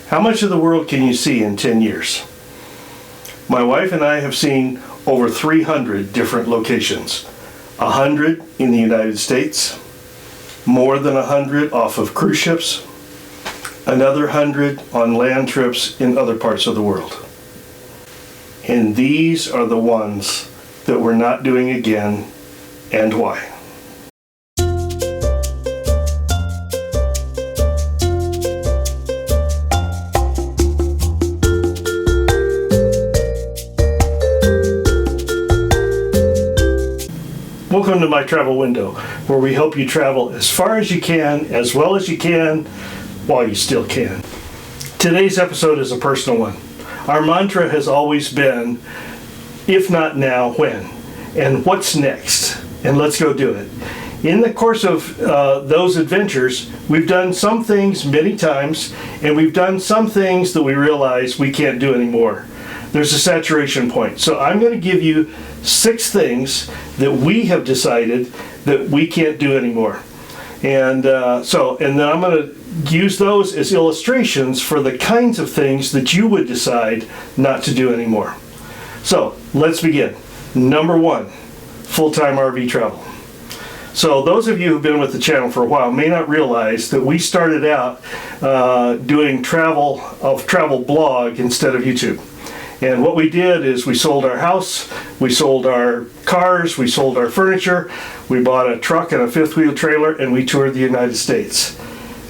How much of the world can you see in 10 years? My wife and I have seen over 300 different locations. 100 in the United States, more than 100 off of cruise ships, another 100 on land trips in other parts of the world. And these are the ones that we're not doing again, and why. Welcome to my travel window, where we help you travel as far as you can, as well as you can, while you still can. Today's episode is a personal one. Our mantra has always been, if not now, when? And what's next? And let's go do it. In the course of those adventures, we've done some things many times, and we've done some things that we realize we can't do anymore. There's a saturation point. So I'm going to give you 6 things that we have decided that we can't do anymore. And then I'm going to use those as illustrations for the kinds of things that you would decide not to do anymore. So let's begin. Number 1, full-time RV travel. So those of you who've been with the channel for a while may not realize that we started out doing travel blog instead of YouTube. And what we did is we sold our house, we sold our cars, we sold our furniture, we bought a truck and a 5th-wheel trailer, and we toured the United States.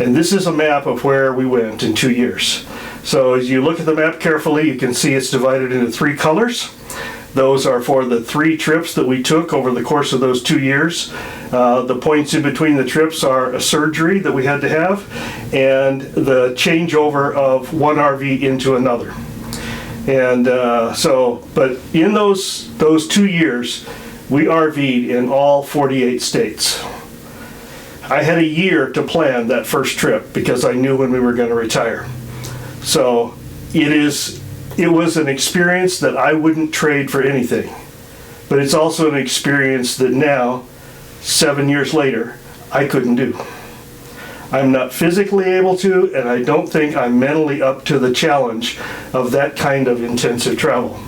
And this is a map of where we went in 2 years. So as you look at the map carefully, you can see it's divided into 3 colors. Those are for the 3 trips that we took over the course of those 2 years. The points in between the trips are a surgery that we had to have, and the changeover of one RV into another. And but in those 2 years, we RV'd in all 48 states. I had a year to plan that first trip because I knew when we were going to retire. So it was an experience that I wouldn't trade for anything. But it's also an experience that now, 7 years later, I couldn't do. I'm not physically able to, and I don't think I'm mentally up to the challenge of that kind of intensive travel.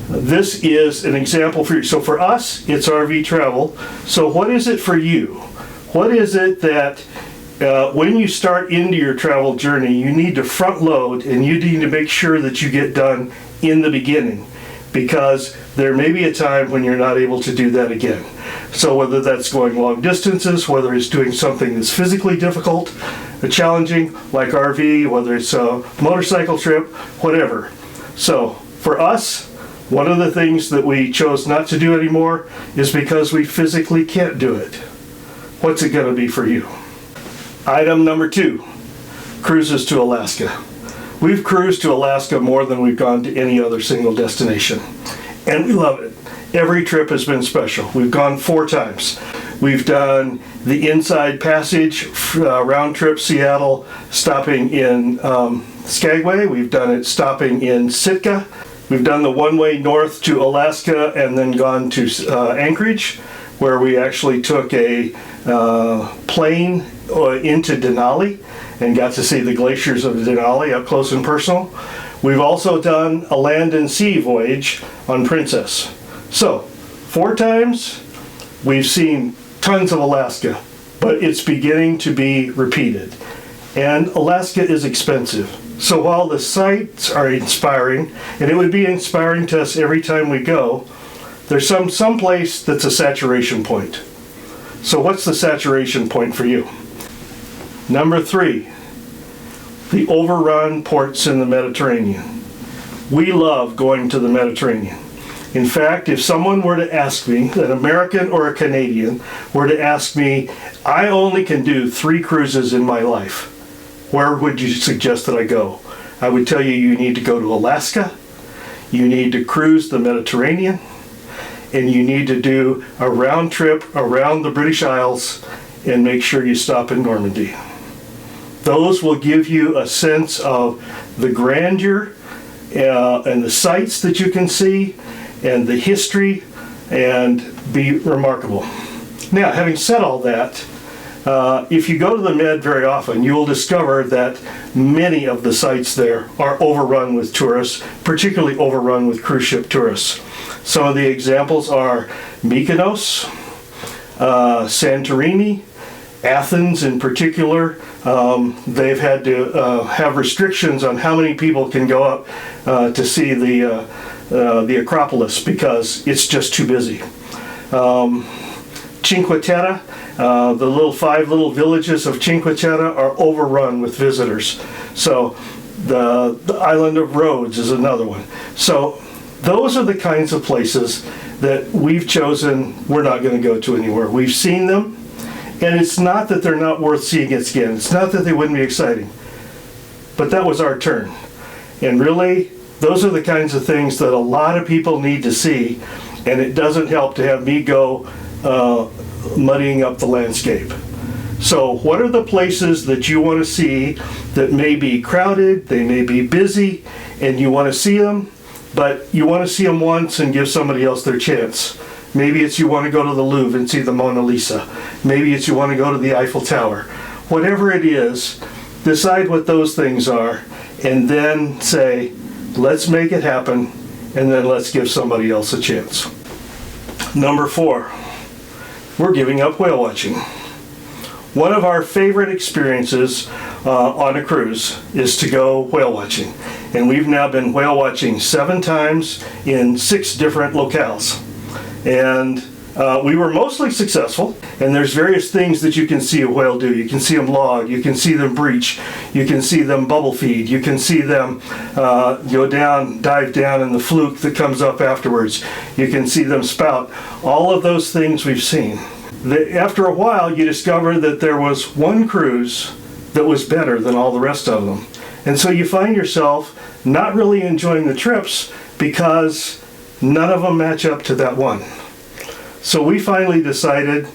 This is an example for you. So for us, it's RV travel. So what is it for you? What is it that when you start into your travel journey, you need to front load, and you need to make sure that you get done in the beginning, because there may be a time when you're not able to do that again. So whether that's going long distances, whether it's doing something that's physically difficult, challenging, like RV, whether it's a motorcycle trip, whatever. So for us, one of the things that we chose not to do anymore is because we physically can't do it. What's it going to be for you? Item number 2, cruises to Alaska. We've cruised to Alaska more than we've gone to any other single destination, and we love it. Every trip has been special. We've gone 4 times. We've done the Inside Passage, round trip Seattle, stopping in Skagway. We've done it stopping in Sitka. We've done the one-way north to Alaska and then gone to Anchorage, where we actually took a plane into Denali and got to see the glaciers of Denali up close and personal. We've also done a land and sea voyage on Princess. So, 4 times, we've seen tons of Alaska, but it's beginning to be repeated. And Alaska is expensive. So while the sights are inspiring, and it would be inspiring to us every time we go, there's some place that's a saturation point. So what's the saturation point for you? Number 3, the overrun ports in the Mediterranean. We love going to the Mediterranean. In fact, if someone were to ask me, an American or a Canadian, were to ask me, I only can do 3 cruises in my life, where would you suggest that I go? I would tell you need to go to Alaska, you need to cruise the Mediterranean, and you need to do a round trip around the British Isles and make sure you stop in Normandy. Those will give you a sense of the grandeur and the sights that you can see and the history, and be remarkable. Now, having said all that, If you go to the Med very often, you will discover that many of the sites there are overrun with tourists, particularly overrun with cruise ship tourists. Some of the examples are Mykonos, Santorini, Athens in particular. They've had to have restrictions on how many people can go up to see the Acropolis because it's just too busy. Cinque Terre, the 5 little villages of Cinque Terre are overrun with visitors. So the island of Rhodes is another one. So those are the kinds of places that we've chosen we're not going to go to anymore. We've seen them, and it's not that they're not worth seeing again. It's not that they wouldn't be exciting. But that was our turn. And really, those are the kinds of things that a lot of people need to see, and it doesn't help to have me go muddying up the landscape. So what are the places that you want to see that may be crowded, they may be busy, and you want to see them, but you want to see them once and give somebody else their chance? Maybe it's you want to go to the Louvre and see the Mona Lisa. Maybe it's you want to go to the Eiffel Tower. Whatever it is, decide what those things are, and then say, let's make it happen, and then let's give somebody else a chance. Number 4, we're giving up whale watching. One of our favorite experiences on a cruise is to go whale watching. And we've now been whale watching 7 times in 6 different locales. And we were mostly successful, and there's various things that you can see a whale do. You can see them log, you can see them breach, you can see them bubble feed, you can see them go down, dive down in the fluke that comes up afterwards. You can see them spout. All of those things we've seen. After a while, you discover that there was one cruise that was better than all the rest of them. And so you find yourself not really enjoying the trips because none of them match up to that one. So we finally decided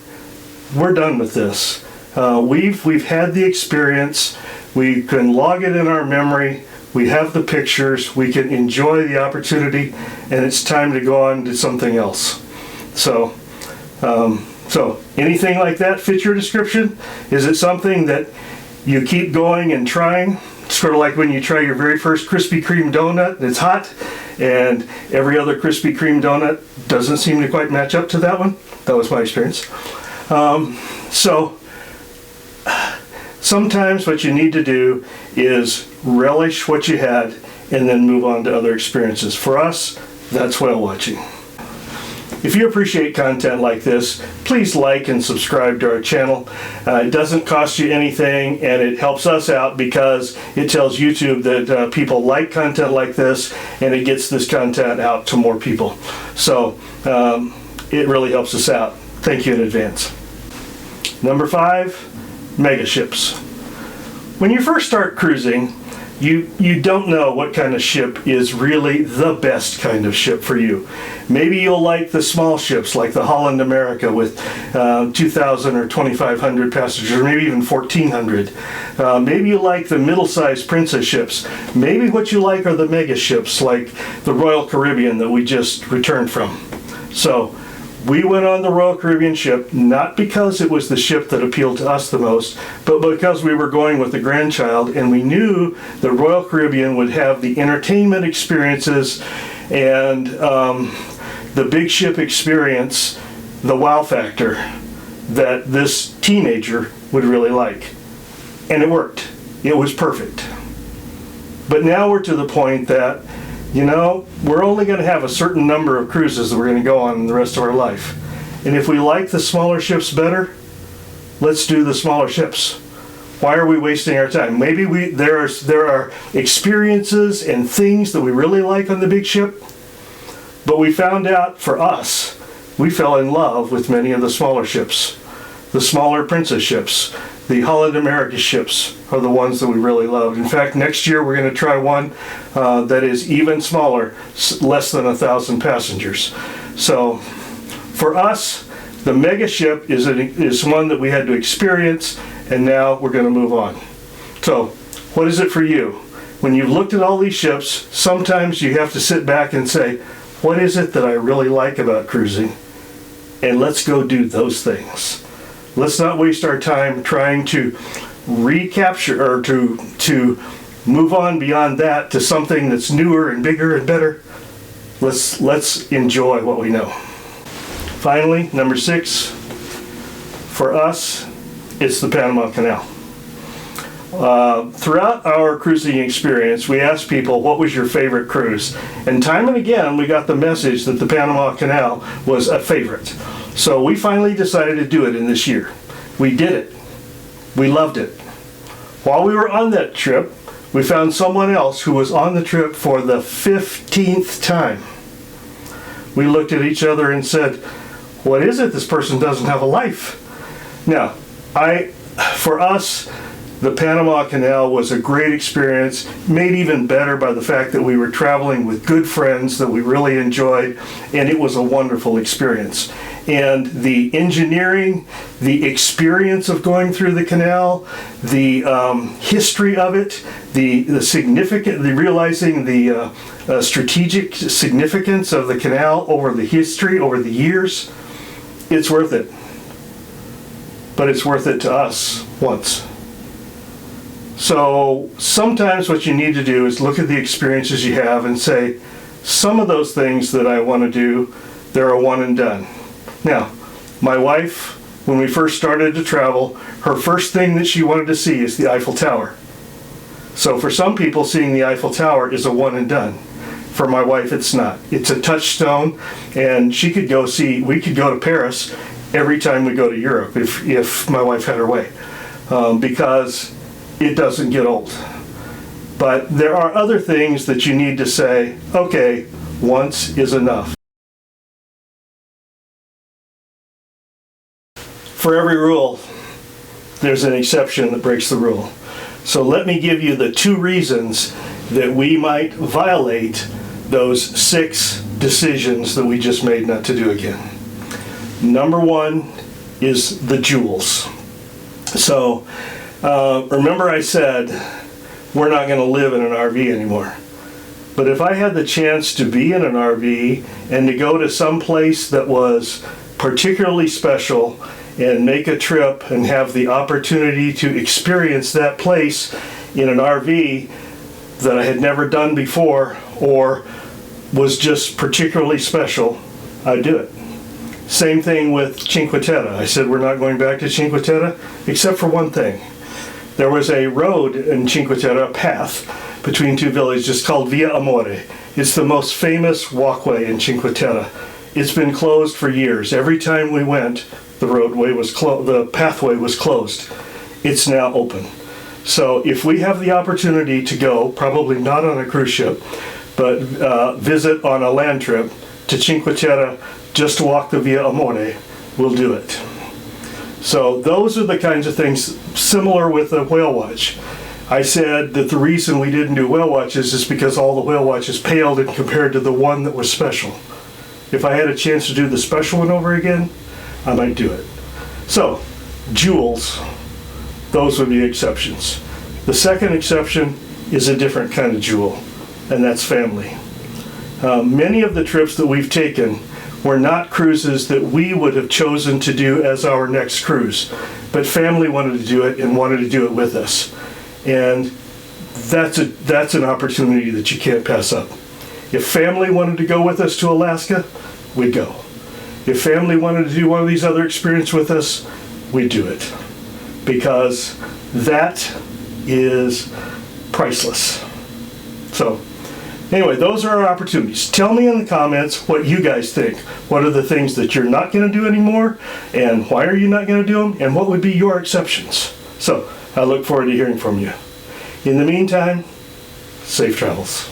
we're done with this. We've had the experience. We can log it in our memory. We have the pictures. We can enjoy the opportunity, and it's time to go on to something else. So anything like that fit your description? Is it something that you keep going and trying? Sort of like when you try your very first Krispy Kreme donut, and it's hot, and every other Krispy Kreme donut doesn't seem to quite match up to that one. That was my experience. So sometimes what you need to do is relish what you had and then move on to other experiences. For us, that's whale watching. If you appreciate content like this, please like and subscribe to our channel. It doesn't cost you anything, and it helps us out because it tells YouTube that people like content like this, and it gets this content out to more people. So it really helps us out. Thank you in advance. Number 5, mega ships. When you first start cruising, you don't know what kind of ship is really the best kind of ship for you. Maybe you'll like the small ships like the Holland America with 2,000 or 2,500 passengers, or maybe even 1,400. Maybe you like the middle-sized princess ships. Maybe what you like are the mega ships like the Royal Caribbean that we just returned from. So we went on the Royal Caribbean ship, not because it was the ship that appealed to us the most, but because we were going with the grandchild, and we knew the Royal Caribbean would have the entertainment experiences and the big ship experience, the wow factor that this teenager would really like. And it worked. It was perfect. But now we're to the point that we're only going to have a certain number of cruises that we're going to go on in the rest of our life. And if we like the smaller ships better, let's do the smaller ships. Why are we wasting our time? Maybe there are experiences and things that we really like on the big ship, but we found out for us, we fell in love with many of the smaller ships. The smaller princess ships, the Holland America ships are the ones that we really loved. In fact, next year we're going to try one that is even smaller, less than 1,000 passengers. So for us, the mega ship is one that we had to experience, and now we're going to move on. So what is it for you? When you've looked at all these ships, sometimes you have to sit back and say, what is it that I really like about cruising? And let's go do those things. Let's not waste our time trying to recapture or to move on beyond that to something that's newer and bigger and better. Let's enjoy what we know. Finally, number 6, for us, it's the Panama Canal. Throughout our cruising experience, we asked people, what was your favorite cruise? And time and again, we got the message that the Panama Canal was a favorite. So we finally decided to do it in this year. We did it. We loved it. While we were on that trip, we found someone else who was on the trip for the 15th time. We looked at each other and said, what is it? This person doesn't have a life. Now, for us, the Panama Canal was a great experience, made even better by the fact that we were traveling with good friends that we really enjoyed, and it was a wonderful experience. And the engineering, the experience of going through the canal, the history of it, the realizing the strategic significance of the canal over the history, over the years, it's worth it. But it's worth it to us once. So sometimes what you need to do is look at the experiences you have and say, some of those things that I want to do, they're a one and done. Now, my wife, when we first started to travel, her first thing that she wanted to see is the Eiffel Tower. So for some people, seeing the Eiffel Tower is a one and done. For my wife, it's not. It's a touchstone, and we could go to Paris every time we go to Europe if my wife had her way, because it doesn't get old. But there are other things that you need to say, okay, once is enough. For every rule, there's an exception that breaks the rule. So let me give you the 2 reasons that we might violate those 6 decisions that we just made not to do again. Number 1 is the jewels. So remember I said we're not going to live in an RV anymore. But if I had the chance to be in an RV and to go to some place that was particularly special and make a trip and have the opportunity to experience that place in an RV that I had never done before or was just particularly special, I'd do it. Same thing with Cinque Terre. I said we're not going back to Cinque Terre except for one thing. There was a road in Cinque Terre, a path between 2 villages called Via Amore. It's the most famous walkway in Cinque Terre. It's been closed for years. Every time we went, the pathway was closed. It's now open. So if we have the opportunity to go, probably not on a cruise ship, but visit on a land trip to Cinque Terre just to walk the Via Amore, we'll do it. So those are the kinds of things similar with the whale watch. I said that the reason we didn't do whale watches is because all the whale watches paled in compared to the one that was special. If I had a chance to do the special one over again, I might do it. So, jewels, those would be exceptions. The second exception is a different kind of jewel, and that's family. Many of the trips that we've taken were not cruises that we would have chosen to do as our next cruise, but family wanted to do it and wanted to do it with us. And that's an opportunity that you can't pass up. If family wanted to go with us to Alaska, we'd go. If family wanted to do one of these other experiences with us, we'd do it. Because that is priceless. So, anyway, those are our opportunities. Tell me in the comments what you guys think. What are the things that you're not going to do anymore? And why are you not going to do them? And what would be your exceptions? So, I look forward to hearing from you. In the meantime, safe travels.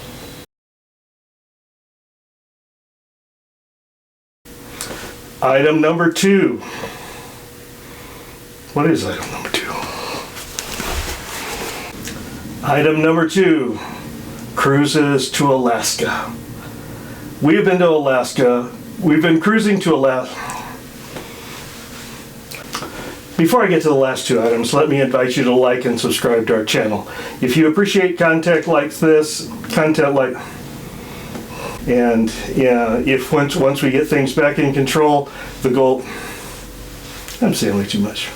Item number 2. What is item number 2? Item number 2. Cruises to Alaska. We have been to Alaska. We've been cruising to Alaska. Before I get to the last 2 items, let me invite you to like and subscribe to our channel. If you appreciate content like this, and if once we get things back in control, the goal, I'm saying way too much.